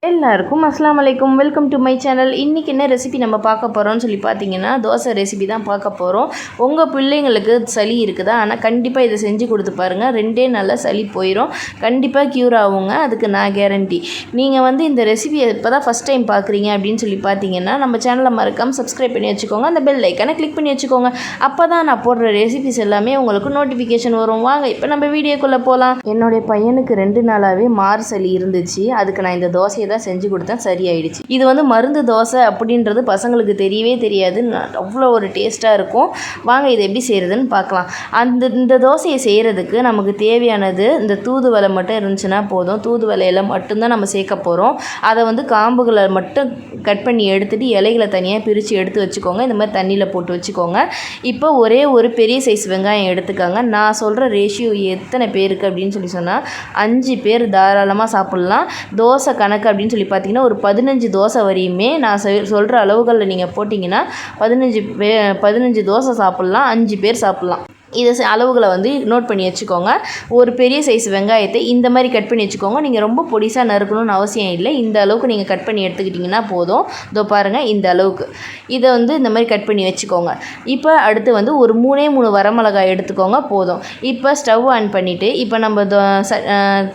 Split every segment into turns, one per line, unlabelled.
எல்லாருக்கும் அஸ்ஸலாமு அலைக்கும். Welcome to my channel. இன்றைக்கி என்ன ரெசிபி நம்ம பார்க்க போகிறோம்னு சொல்லி பார்த்தீங்கன்னா, தோசை ரெசிபி தான் பார்க்க போகிறோம். உங்கள் பிள்ளைங்களுக்கு சளி இருக்குதா? ஆனால் கண்டிப்பாக இதை செஞ்சு கொடுத்து பாருங்கள். 2 நாளில் சளி போயிடும். கண்டிப்பாக க்யூர் ஆகுங்க. அதுக்கு நான் கேரண்டி. நீங்கள் இந்த ரெசிபியை இப்போ தான் ஃபஸ்ட் டைம் பார்க்குறீங்க அப்படின்னு சொல்லி பார்த்தீங்கன்னா, நம்ம சேனலை மறக்காமல் சப்ஸ்கிரைப் பண்ணி வச்சுக்கோங்க. அந்த பெல் ஐக்கனை கிளிக் பண்ணி வச்சுக்கோங்க. அப்போ தான் நான் போடுற ரெசிபிஸ் எல்லாமே உங்களுக்கு நோட்டிஃபிகேஷன் வரும். வாங்க இப்போ நம்ம வீடியோக்குள்ளே போகலாம். என்னுடைய பையனுக்கு 2 நாளாகவே மாறு சளி இருந்துச்சு. அதுக்கு நான் இந்த தோசையை செஞ்சு கொடுத்தேன், சரியாயிடுச்சு. இது மருந்து தோசை அப்படின்றது பசங்களுக்கு தெரியவே தெரியாது. அவ்வளோ ஒரு டேஸ்ட்டாக இருக்கும். வாங்க இதை எப்படி செய்கிறதுன்னு பார்க்கலாம். இந்த தோசையை செய்கிறதுக்கு நமக்கு தேவையானது இந்த தூதுவளை மட்டும் இருந்துச்சுன்னா போதும். தூதுவளையில் மட்டும்தான் நம்ம சேர்க்க போகிறோம். அதை காம்புகளை மட்டும் கட் பண்ணி எடுத்துகிட்டு இலைகளை தனியாக பிரித்து எடுத்து வச்சுக்கோங்க. இந்த மாதிரி தண்ணியில் போட்டு வச்சுக்கோங்க. இப்போ ஒரே ஒரு பெரிய சைஸ் வெங்காயம் எடுத்துக்காங்க. நான் சொல்கிற ரேஷியோ எத்தனை பேருக்கு அப்படின்னு சொன்னால் 5 பேர் தாராளமாக சாப்பிட்லாம். தோசை கணக்கு அப்படின்னு சொல்லி பார்த்தீங்கன்னா ஒரு 15 தோசை வரையுமே நான் சொல்கிற அளவுகளில் நீங்கள் போட்டிங்கன்னா 15 தோசை சாப்பிட்லாம். 5 பேர் சாப்பிட்லாம். இதை அளவுகளை நோட் பண்ணி வச்சுக்கோங்க. ஒரு பெரிய சைஸ் வெங்காயத்தை இந்த மாதிரி கட் பண்ணி வச்சுக்கோங்க. நீங்கள் ரொம்ப பொடிசாக நறுக்கணும்னு அவசியம் இல்லை. இந்த அளவுக்கு நீங்கள் கட் பண்ணி எடுத்துக்கிட்டிங்கன்னா போதும். இதோ பாருங்கள், இந்த அளவுக்கு இதை இந்த மாதிரி கட் பண்ணி வச்சுக்கோங்க. இப்போ அடுத்து ஒரு 3 வரமிளகாய் எடுத்துக்கோங்க, போதும். இப்போ ஸ்டவ் ஆன் பண்ணிவிட்டு இப்போ நம்ம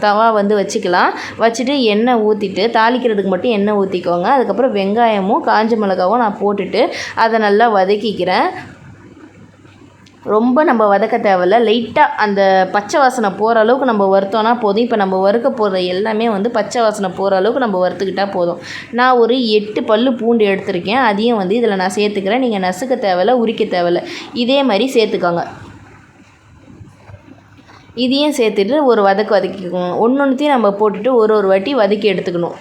தவா வச்சுக்கலாம். வச்சுட்டு எண்ணெய் ஊற்றிட்டு தாளிக்கிறதுக்கு மட்டும் எண்ணெய் ஊற்றிக்கோங்க. அதுக்கப்புறம் வெங்காயமும் காஞ்ச மிளகாவும் நான் போட்டுட்டு அதை நல்லா வதக்கிக்கிறேன். ரொம்ப நம்ம வதக்க தேவையில்ல. லைட்டாக அந்த பச்சை வாசனை போகிற அளவுக்கு நம்ம வறுத்தோன்னா போதும். இப்போ நம்ம வறுக்க போகிற எல்லாமே பச்சை வாசனை போகிற அளவுக்கு நம்ம வறுத்துக்கிட்டால் போதும். நான் ஒரு 8 பல்லு பூண்டு எடுத்திருக்கேன். அதையும் இதில் நான் சேர்த்துக்கிறேன். நீங்கள் நசுக்க தேவையில்ல, உரிக்க தேவையில்ல. இதே மாதிரி சேர்த்துக்கோங்க. இதையும் சேர்த்துட்டு ஒரு வதக்கிக்கோங்க. ஒன்றுத்தையும் நம்ம போட்டுட்டு ஒரு வாட்டி வதக்கி எடுத்துக்கணும்.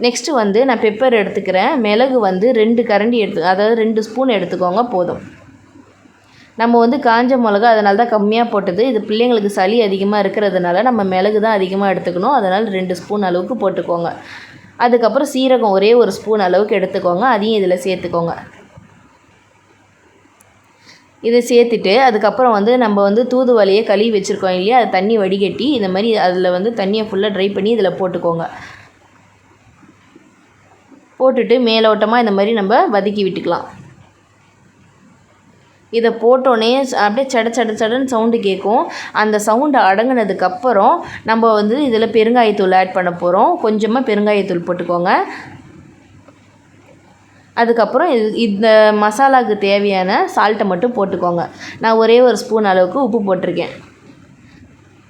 நெக்ஸ்ட்டு நான் பெப்பர் எடுத்துக்கிறேன். மிளகு 2 கரண்டி அதாவது 2 ஸ்பூன் எடுத்துக்கோங்க, போதும். நம்ம காஞ்ச மிளகா அதனால தான் கம்மியாக போட்டது. இது பிள்ளைங்களுக்கு சளி அதிகமாக இருக்கிறதுனால நம்ம மிளகு தான் அதிகமாக எடுத்துக்கணும். அதனால் 2 ஸ்பூன் அளவுக்கு போட்டுக்கோங்க. அதுக்கப்புறம் சீரகம் ஒரே ஒரு ஸ்பூன் அளவுக்கு எடுத்துக்கோங்க. அதையும் இதில் சேர்த்துக்கோங்க. இதை சேர்த்துட்டு அதுக்கப்புறம் நம்ம தூதுவளையை கழுவி வச்சுருக்கோம் இல்லையா, அது தண்ணி வடிகட்டி இந்த மாதிரி அதில் தண்ணியை ஃபுல்லாக ட்ரை பண்ணி இதில் போட்டுக்கோங்க. போட்டுட்டு மேலோட்டமாக இந்த மாதிரி நம்ம வதக்கி விட்டுக்கலாம். இதை போட்டோன்னே அப்படியே சடன்னு சவுண்டு கேட்கும். அந்த சவுண்டு அடங்கினதுக்கப்புறம் நம்ம இதில் பெருங்காயத்தூள் ஆட் பண்ண போகிறோம். கொஞ்சமாக பெருங்காயத்தூள் போட்டுக்கோங்க. அதுக்கப்புறம் இந்த மசாலாவுக்கு தேவையான சால்ட்டை மட்டும் போட்டுக்கோங்க. நான் ஒரே ஒரு ஸ்பூன் அளவுக்கு உப்பு போட்டிருக்கேன்.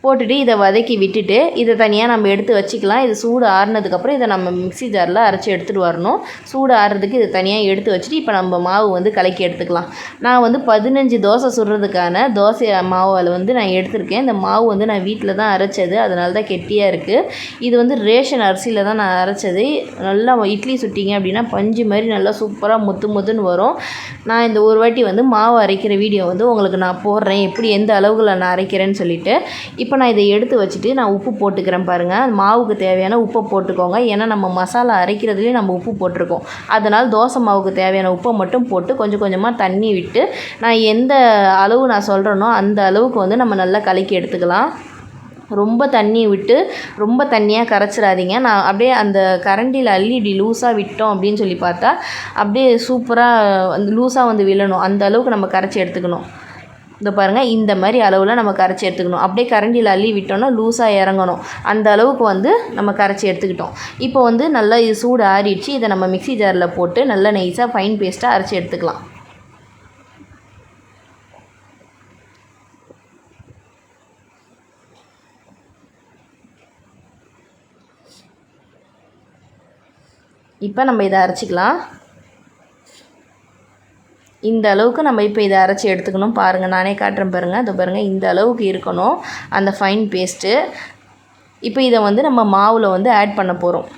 போட்டுட்டு இதை வதக்கி விட்டுட்டு இதை தனியாக நம்ம எடுத்து வச்சுக்கலாம். இது சூடு ஆறுனதுக்கப்புறம் இதை நம்ம மிக்ஸி ஜாரில் அரைச்சி எடுத்துகிட்டு வரணும். சூடு ஆறுறதுக்கு இதை தனியாக எடுத்து வச்சுட்டு இப்போ நம்ம மாவு கலக்கி எடுத்துக்கலாம். நான் 15 தோசை சுடுறதுக்கான தோசை மாவு நான் எடுத்திருக்கேன். இந்த மாவு நான் வீட்டில் தான் அரைச்சது, அதனால தான் கெட்டியாக இருக்குது. இது ரேஷன் அரிசியில் தான் நான் அரைச்சது. நல்லா இட்லி சுட்டிங்க அப்படின்னா பஞ்சு மாதிரி நல்லா சூப்பராக முத்துன்னு வரும். நான் இந்த ஒரு வாட்டி மாவு அரைக்கிற வீடியோ உங்களுக்கு நான் போடுறேன், எப்படி எந்த அளவுகளை நான் அரைக்கிறேன்னு சொல்லிவிட்டு. இப்போ நான் இதை எடுத்து வச்சுட்டு நான் உப்பு போட்டுக்கிறேன். பாருங்கள், மாவுக்கு தேவையான உப்பை போட்டுக்கோங்க. ஏன்னா நம்ம மசாலா அரைக்கிறதுலேயே நம்ம உப்பு போட்டிருக்கோம். அதனால் தோசை மாவுக்கு தேவையான உப்பை மட்டும் போட்டு கொஞ்சம் கொஞ்சமாக தண்ணி விட்டு நான் எந்த அளவு நான் சொல்கிறேனோ அந்த அளவுக்கு நம்ம நல்லா கலக்கி எடுத்துக்கலாம். ரொம்ப தண்ணி விட்டு ரொம்ப தண்ணியாக கரைச்சிடாதீங்க. நான் அப்படியே அந்த கரண்டியில் அள்ளி இப்படி லூஸாக விட்டோம் அப்படின்னு சொல்லி பார்த்தா அப்படியே சூப்பராக லூஸாக விழணும். அந்த அளவுக்கு நம்ம கரைச்சி எடுத்துக்கணும். இந்த பாருங்கள், இந்த மாதிரி அளவில் நம்ம கரைச்சி எடுத்துக்கணும். அப்படியே கரண்டியில் அள்ளி விட்டோன்னா லூஸாக இறங்கணும். அந்த அளவுக்கு நம்ம கரைச்சி எடுத்துக்கிட்டோம். இப்போ நல்லா இது சூடு ஆறிடுச்சு. இதை நம்ம மிக்ஸி ஜாரில் போட்டு நல்லா நைஸாக ஃபைன் பேஸ்ட்டாக அரைச்சி எடுத்துக்கலாம். இப்போ நம்ம இதை அரைச்சிக்கலாம். இந்த அளவுக்கு நம்ம இப்போ இதை அரைச்சி எடுத்துக்கணும். பாருங்கள், நானே காட்டுறேன் பாருங்கள். அதை பாருங்கள், இந்த அளவுக்கு இருக்கணும் அந்த ஃபைன் பேஸ்ட்டு. இப்போ இதை நம்ம மாவில் ஆட் பண்ண போகிறோம்.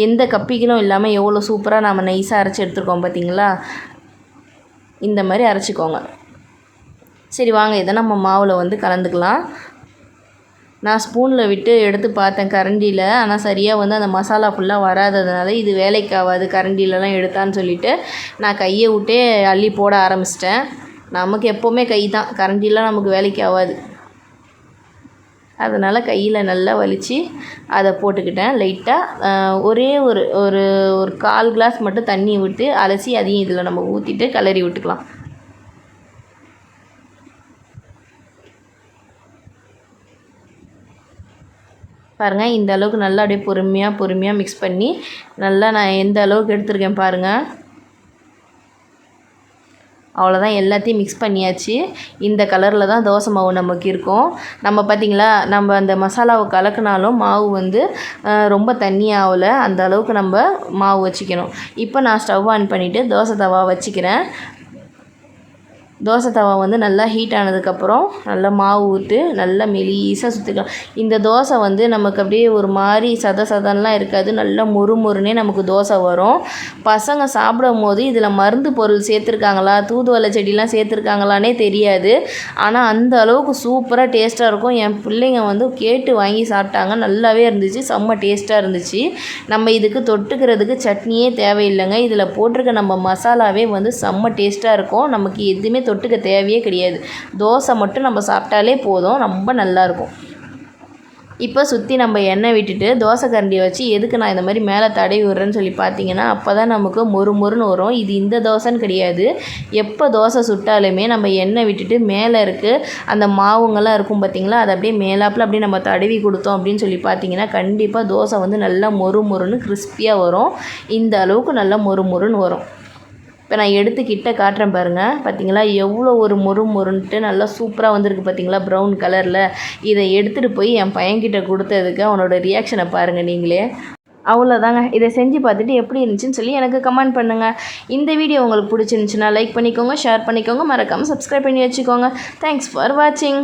எந்த கப்பிகளும் இல்லாமல் எவ்வளோ சூப்பராக நம்ம நைஸாக அரைச்சி எடுத்துருக்கோம் பார்த்திங்களா? இந்த மாதிரி அரைச்சிக்கோங்க. சரி வாங்க, இதை நம்ம மாவில் கலந்துக்கலாம். நான் ஸ்பூனில் விட்டு எடுத்து பார்த்தேன் கரண்டியில். ஆனால் சரியாக அந்த மசாலா ஃபுல்லாக வராததுனால இது வேலைக்கு ஆகாது கரண்டிலலாம் எடுத்தான்னு சொல்லிவிட்டு நான் கையை விட்டே அள்ளி போட ஆரம்பிச்சிட்டேன். நமக்கு எப்போவுமே கை தான், கரண்டிலாம் நமக்கு வேலைக்கு ஆகாது. அதனால் கையில் நல்லா வலித்து அதை போட்டுக்கிட்டேன். லைட்டாக ஒரே ஒரு ஒரு ஒரு 1/4 கிளாஸ் மட்டும் தண்ணி விட்டு அலசி அதையும் இதில் நம்ம ஊற்றிட்டு கிளறி விட்டுக்கலாம். பாருங்கள், இந்த அளவுக்கு நல்லா அப்படியே பொறுமையாக மிக்ஸ் பண்ணி நல்லா நான் எந்த அளவுக்கு எடுத்துருக்கேன் பாருங்கள். அவ்வளோதான், எல்லாத்தையும் மிக்ஸ் பண்ணியாச்சு. இந்த கலரில் தான் தோசை மாவு நமக்கு இருக்கும். நம்ம பார்த்திங்களா, நம்ம அந்த மசாலாவை கலக்கினாலும் மாவு வந்து ரொம்ப தண்ணி ஆகலை, அந்த அளவுக்கு நம்ம மாவு வச்சுக்கணும். இப்போ நான் ஸ்டவ் ஆன் பண்ணிவிட்டு தோசை தவா வச்சுக்கிறேன். தோசை தவா வந்து நல்லா ஹீட் ஆனதுக்கப்புறம் நல்லா மாவு ஊற்றி நல்லா மெலிசாக சுற்றிக்கலாம். இந்த தோசை வந்து நமக்கு அப்படியே ஒரு மாதிரி சதன்லாம் இருக்காது, நல்லா மொறுனே நமக்கு தோசை வரும். பசங்க சாப்பிடும் போது இதில் மருந்து பொருள் சேர்த்துருக்காங்களா, தூதுவளை செடிலாம் சேர்த்துருக்காங்களானே தெரியாது. ஆனால் அந்த அளவுக்கு சூப்பராக டேஸ்ட்டாக இருக்கும். என் பிள்ளைங்க வந்து கேட்டு வாங்கி சாப்பிட்டாங்க, நல்லாவே இருந்துச்சு, செம்ம டேஸ்ட்டாக இருந்துச்சு. நம்ம இதுக்கு தொட்டுக்கிறதுக்கு சட்னியே தேவையில்லைங்க, இதில் போட்டிருக்க நம்ம மசாலாவே வந்து செம்ம டேஸ்ட்டாக இருக்கும். நமக்கு எதுவுமே தொட்டுக்க தேவையே கிடையாது, தோசை மட்டும் நம்ம சாப்பிட்டாலே போதும், ரொம்ப நல்லாயிருக்கும். இப்போ சுற்றி நம்ம எண்ணெய் விட்டுட்டு தோசை கரண்டியை வச்சு எதுக்கு நான் இந்த மாதிரி மேலே தடவி விடுறேன்னு சொல்லி பார்த்தீங்கன்னா, அப்போ தான் நமக்கு மொறுன்னு வரும். இது இந்த தோசைன்னு கிடையாது, எப்போ தோசை சுட்டாலுமே நம்ம எண்ணெய் விட்டுட்டு மேலே இருக்குது அந்த மாவுங்கள்லாம் இருக்கும் பார்த்திங்களா, அதை அப்படியே மேலாப்பில் அப்படியே நம்ம தடவி கொடுத்தோம் அப்படின்னு சொல்லி பார்த்தீங்கன்னா கண்டிப்பாக தோசை வந்து நல்லா மொறுன்னு கிறிஸ்பியாக வரும். இந்த அளவுக்கு நல்லா மொறுன்னு வரும். இப்போ நான் எடுத்து கிட்ட காட்டுறேன் பாருங்கள். பார்த்திங்களா எவ்வளோ ஒரு மொறுன்ட்டு நல்லா சூப்பராக வந்திருக்கு பார்த்திங்களா, ப்ரௌன் கலரில். இதை எடுத்துகிட்டு போய் என் பையன்கிட்ட கொடுத்ததுக்கு அவனோட ரியாக்ஷனை பாருங்கள் நீங்களே. அவ்வளோதாங்க, இதை செஞ்சு பார்த்துட்டு எப்படி இருந்துச்சுன்னு சொல்லி எனக்கு கமெண்ட் பண்ணுங்கள். இந்த வீடியோ உங்களுக்கு பிடிச்சிருந்துச்சுன்னா லைக் பண்ணிக்கோங்க, ஷேர் பண்ணிக்கோங்க, மறக்காமல் சப்ஸ்கிரைப் பண்ணி வச்சுக்கோங்க. தேங்க்ஸ் ஃபார் வாட்சிங்.